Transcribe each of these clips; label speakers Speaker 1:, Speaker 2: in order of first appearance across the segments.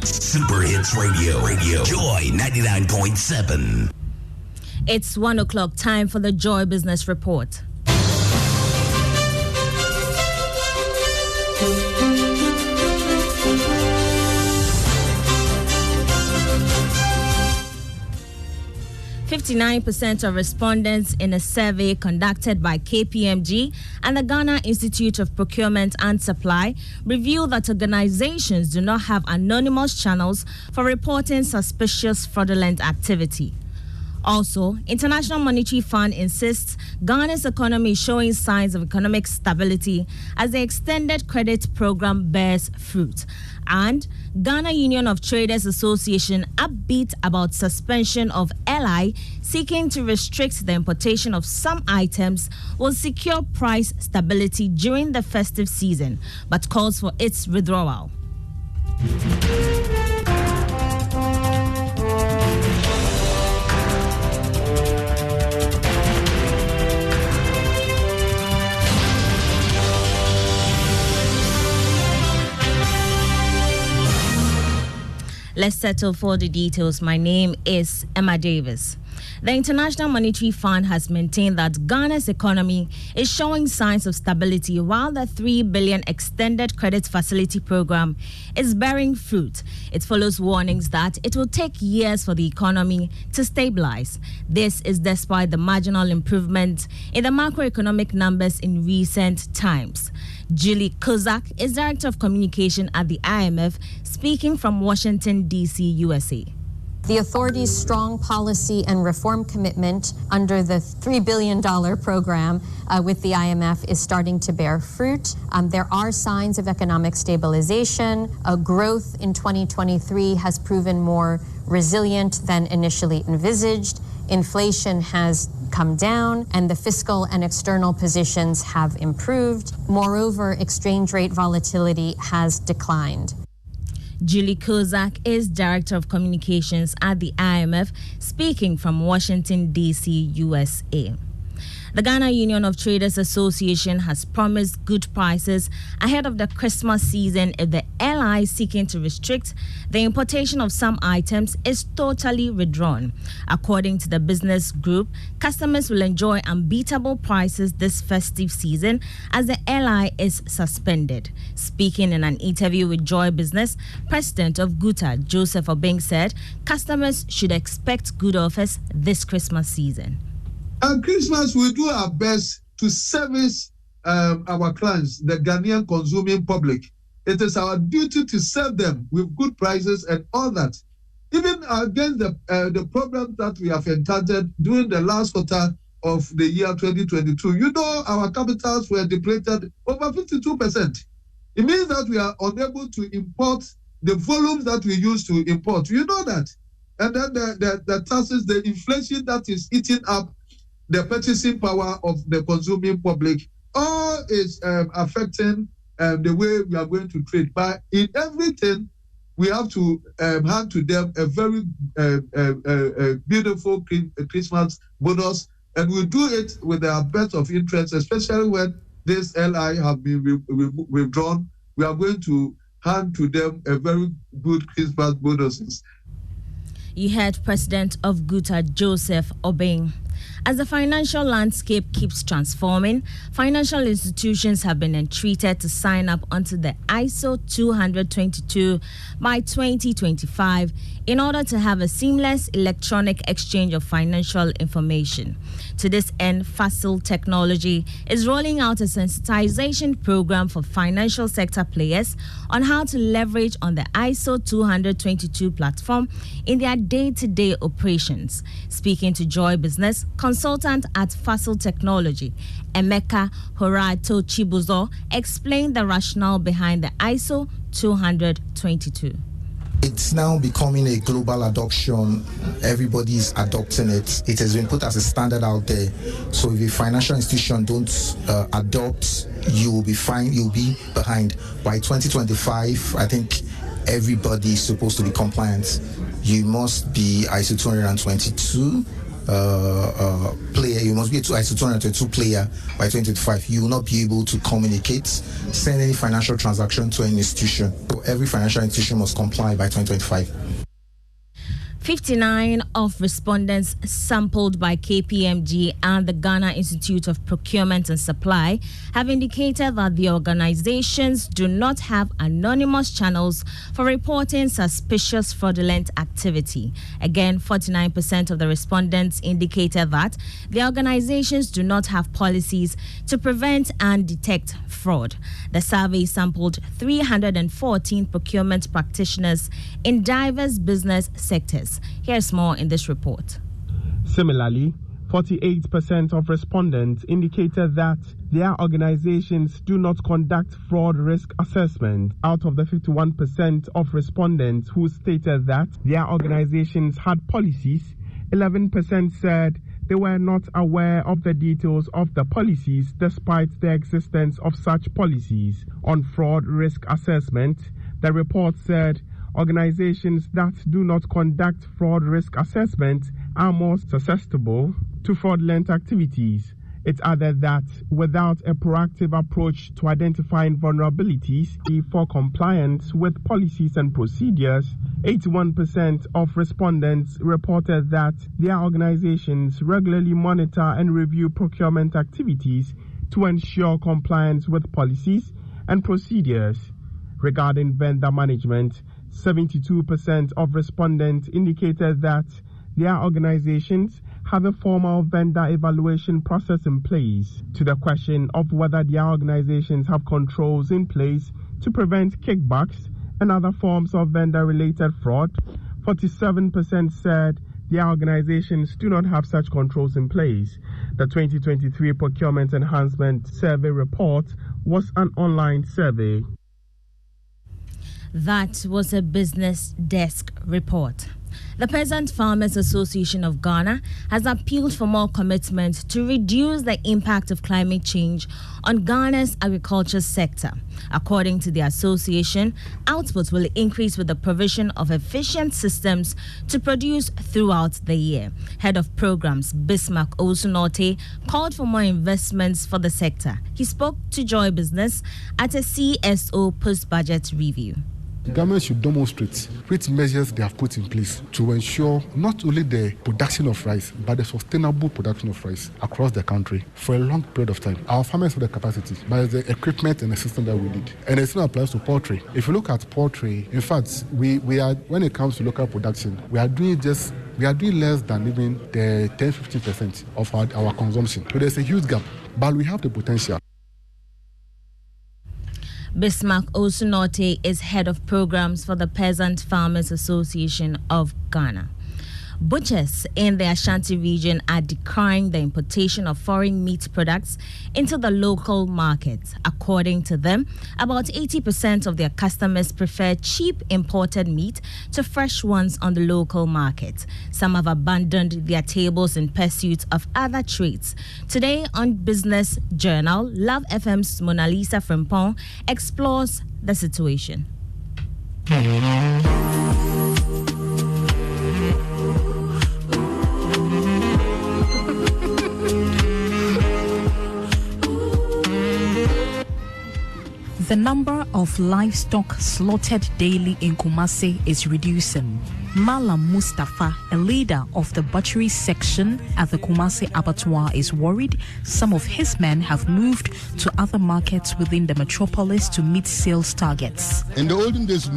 Speaker 1: Super Hits Radio. Joy 99.7.
Speaker 2: It's 1 o'clock time for the Joy Business Report. .59% of respondents in a survey conducted by KPMG and the Ghana Institute of Procurement and Supply revealed that organizations do not have anonymous channels for reporting suspicious fraudulent activity. Also, International Monetary Fund insists Ghana's economy is showing signs of economic stability as the extended credit program bears fruit. And Ghana Union of Traders Association upbeat about suspension of LI seeking to restrict the importation of some items will secure price stability during the festive season, but calls for its withdrawal. Let's settle for the details. My name is Emma Davis. The International Monetary Fund has maintained that Ghana's economy is showing signs of stability while the $3 billion extended credit facility program is bearing fruit. It follows warnings that it will take years for the economy to stabilize. This is despite the marginal improvement in the macroeconomic numbers in recent times. Julie Kozak is Director of Communication at the IMF, speaking from Washington, D.C., USA.
Speaker 3: The authority's strong policy and reform commitment under the $3 billion program with the IMF is starting to bear fruit. There are signs of economic stabilization. Growth in 2023 has proven more resilient than initially envisaged. Inflation has come down, and the fiscal and external positions have improved. Moreover, exchange rate volatility has declined.
Speaker 2: Julie Kozak is Director of Communications at the IMF, speaking from Washington, D.C., USA. The Ghana Union of Traders Association has promised good prices ahead of the Christmas season if the LI seeking to restrict the importation of some items is totally withdrawn. According to the business group, customers will enjoy unbeatable prices this festive season as the LI is suspended. Speaking in an interview with Joy Business, President of GUTA, Joseph Obeng, said customers should expect good offers this Christmas season.
Speaker 4: At Christmas, we do our best to service our clients, the Ghanaian consuming public. It is our duty to serve them with good prices and all that. Even against the problem that we have encountered during the last quarter of the year 2022, you know, our capitals were depleted over 52%. It means that we are unable to import the volumes that we used to import. You know that. And then the taxes, the inflation that is eating up the purchasing power of the consuming public, all is affecting the way we are going to trade. But in everything, we have to hand to them a very beautiful Christmas bonus, and we'll do it with our best of interest, especially when this LI have been withdrawn. We are going to hand to them a very good Christmas bonuses.
Speaker 2: You heard President of GUTA, Joseph Obeng. As the financial landscape keeps transforming, financial institutions have been entreated to sign up onto the ISO 20022 by 2025 in order to have a seamless electronic exchange of financial information. To this end, Facile Technology is rolling out a sensitization program for financial sector players on how to leverage on the ISO 20022 platform in their day-to-day operations. Speaking to Joy Business, consultant at Facile Technology, Emeka Horato Chibuzo, explained the rationale behind the ISO 20022.
Speaker 5: It's now becoming a global adoption. Everybody's adopting it. It has been put as a standard out there. So if a financial institution don't adopt, you will be fine. You'll be behind. By 2025, I think everybody is supposed to be compliant. You must be ISO 222 player. You must be ISO 222 player by 2025. You will not be able to communicate, send any financial transaction to any institution. So every financial institution must comply by 2025.
Speaker 2: 59 of respondents sampled by KPMG and the Ghana Institute of Procurement and Supply have indicated that the organizations do not have anonymous channels for reporting suspicious fraudulent activity. Again, 49% of the respondents indicated that the organizations do not have policies to prevent and detect fraud. The survey sampled 314 procurement practitioners in diverse business sectors. Here's more in this report.
Speaker 6: Similarly, 48% of respondents indicated that their organizations do not conduct fraud risk assessment. Out of the 51% of respondents who stated that their organizations had policies, 11% said they were not aware of the details of the policies despite the existence of such policies. On fraud risk assessment, the report said organizations that do not conduct fraud risk assessment are more susceptible to fraudulent activities. It added that without a proactive approach to identifying vulnerabilities for compliance with policies and procedures, 81% of respondents reported that their organizations regularly monitor and review procurement activities to ensure compliance with policies and procedures. Regarding vendor management, 72% of respondents indicated that their organizations have a formal vendor evaluation process in place. To the question of whether their organizations have controls in place to prevent kickbacks and other forms of vendor-related fraud, 47% said their organizations do not have such controls in place. The 2023 Procurement Enhancement Survey report was an online survey.
Speaker 2: That was a Business Desk report. The Peasant Farmers Association of Ghana has appealed for more commitment to reduce the impact of climate change on Ghana's agriculture sector. According to the association, output will increase with the provision of efficient systems to produce throughout the year. Head of Programs Bismarck Osunorte called for more investments for the sector. He spoke to Joy Business at a CSO post-budget review.
Speaker 7: The government should demonstrate which measures they have put in place to ensure not only the production of rice, but the sustainable production of rice across the country for a long period of time. Our farmers have the capacity, but the equipment and the system that we need. And the same applies to poultry. If you look at poultry, in fact, we are, when it comes to local production, we are doing less than even the 10-15% of our consumption. So there's a huge gap, but we have the potential.
Speaker 2: Bismarck Osunorte is head of programs for the Peasant Farmers Association of Ghana. Butchers in the Ashanti region are decrying the importation of foreign meat products into the local market. According to them, about 80% of their customers prefer cheap imported meat to fresh ones on the local market. Some have abandoned their tables in pursuit of other trades. Today on Business Journal, Love FM's Mona Lisa Frimpong explores the situation.
Speaker 8: The number of livestock slaughtered daily in Kumasi is reducing. Malam Mustafa, a leader of the butchery section at the Kumasi abattoir, is worried some of his men have moved to other markets within the metropolis to meet sales targets.
Speaker 9: In the olden days,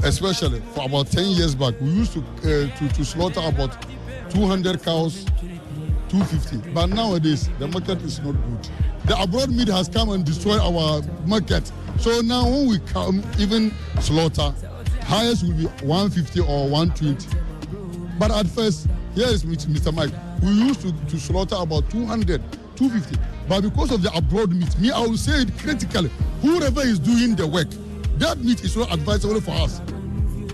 Speaker 9: especially for about 10 years back, we used to slaughter about 200 cows, 250. But nowadays, the market is not good. The abroad meat has come and destroyed our market. So now when we come, even slaughter, highest will be 150 or 120. But at first, here is Mr. Mike, we used to slaughter about 200, 250. But because of the abroad meat, I will say it critically, whoever is doing the work, that meat is not advisable for us.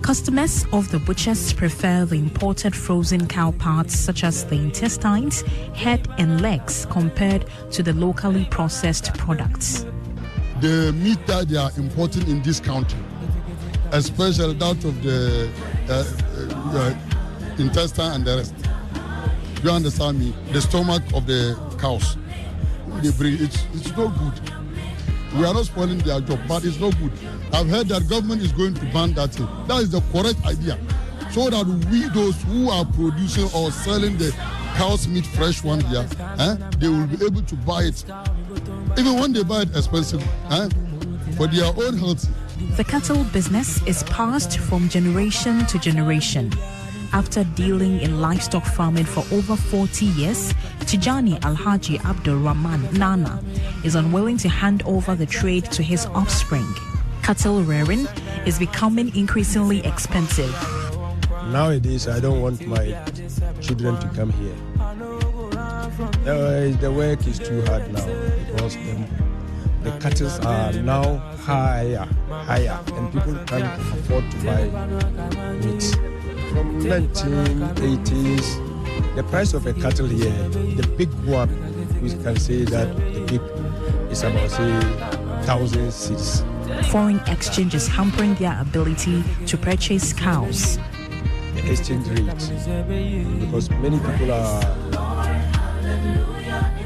Speaker 8: Customers of the butchers prefer the imported frozen cow parts such as the intestines, head and legs compared to the locally processed products.
Speaker 9: The meat that they are importing in this country, especially that of the intestine and the rest, You understand me? The stomach of the cows. They bring it's not good. We are not spoiling their job, but it's not good. I've heard that government is going to ban that thing. That is the correct idea. So that we, those who are producing or selling the cow's meat fresh one here, they will be able to buy it. Even when they buy it expensive, for their own health.
Speaker 8: The cattle business is passed from generation to generation. After dealing in livestock farming for over 40 years, Tijani Alhaji Abdul Rahman Nana is unwilling to hand over the trade to his offspring. Cattle rearing is becoming increasingly expensive.
Speaker 10: Nowadays, I don't want my children to come here. The work is too hard now because the cattle are now higher, and people can't afford to buy meat. From 1980s, the price of a cattle here, the big one, we can say that the big is about, say, 1,000 cedis.
Speaker 8: Foreign exchange is hampering their ability to purchase cows.
Speaker 10: The exchange rate, because many people are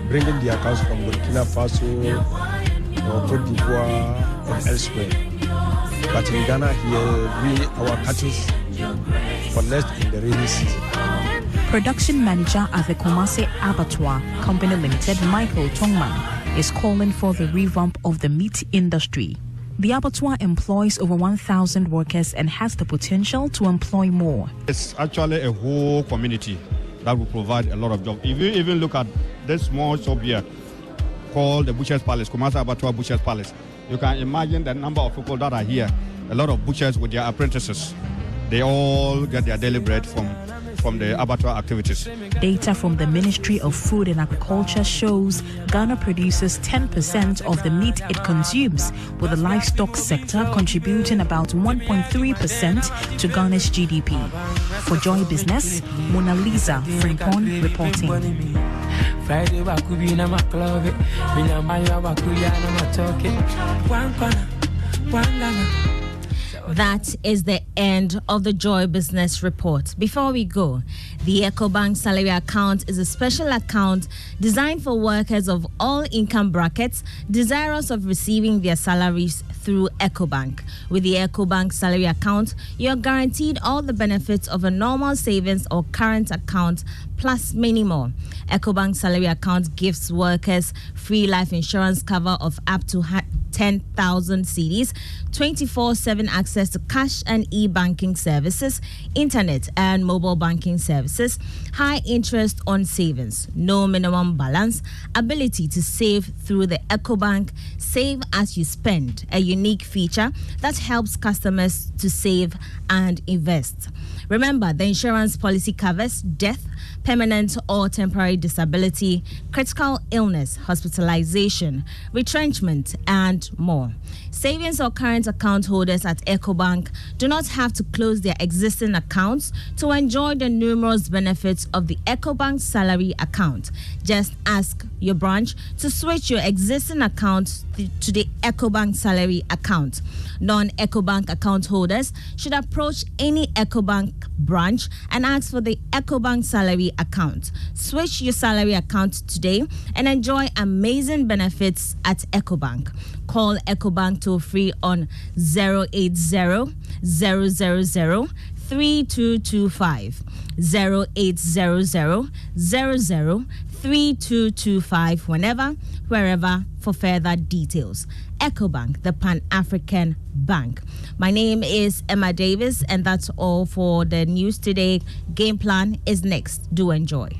Speaker 10: bringing their cows from Burkina Faso or Cote d'Ivoire and elsewhere. But in Ghana here, our cattle collect in the rainy season.
Speaker 8: Production manager at the Kumasi Abattoir Company Limited, Michael Tongman, is calling for the revamp of the meat industry. The abattoir employs over 1,000 workers and has the potential to employ more.
Speaker 11: It's actually a whole community that will provide a lot of jobs. If you even look at this small shop here called the Butcher's Palace, Kumasi Abattoir Butcher's Palace, you can imagine the number of people that are here. A lot of butchers with their apprentices. They all get their daily bread from the abattoir activities.
Speaker 8: Data from the Ministry of Food and Agriculture shows Ghana produces 10% of the meat it consumes, with the livestock sector contributing about 1.3% to Ghana's GDP. For Joy Business, Mona Lisa Frimpong reporting.
Speaker 2: That is the end of the Joy Business Report. Before we go, the EcoBank Salary Account is a special account designed for workers of all income brackets desirous of receiving their salaries through EcoBank. With the EcoBank Salary Account, you are guaranteed all the benefits of a normal savings or current account, plus many more. EcoBank Salary Account gives workers free life insurance cover of up to 10,000 cedis, 24/7 access to cash and e-banking services, internet and mobile banking services, high interest on savings, no minimum balance, ability to save through the EcoBank Save as you spend, a unique feature that helps customers to save and invest. Remember, the insurance policy covers death, permanent or temporary disability, critical illness, hospitalization, retrenchment, and more. Savings or current account holders at EcoBank do not have to close their existing accounts to enjoy the numerous benefits of the EcoBank Salary Account. Just ask your branch to switch your existing account to the EcoBank Salary Account. Non-EcoBank account holders should approach any EcoBank branch and ask for the EcoBank Salary Account. Switch your salary account today and enjoy amazing benefits at EcoBank. Call EcoBank toll free on 080 000 3225, 080 00 3225 whenever, wherever for further details. EcoBank, the Pan-African Bank. My name is Emma Davis, and that's all for the news today. Game Plan is next. Do enjoy.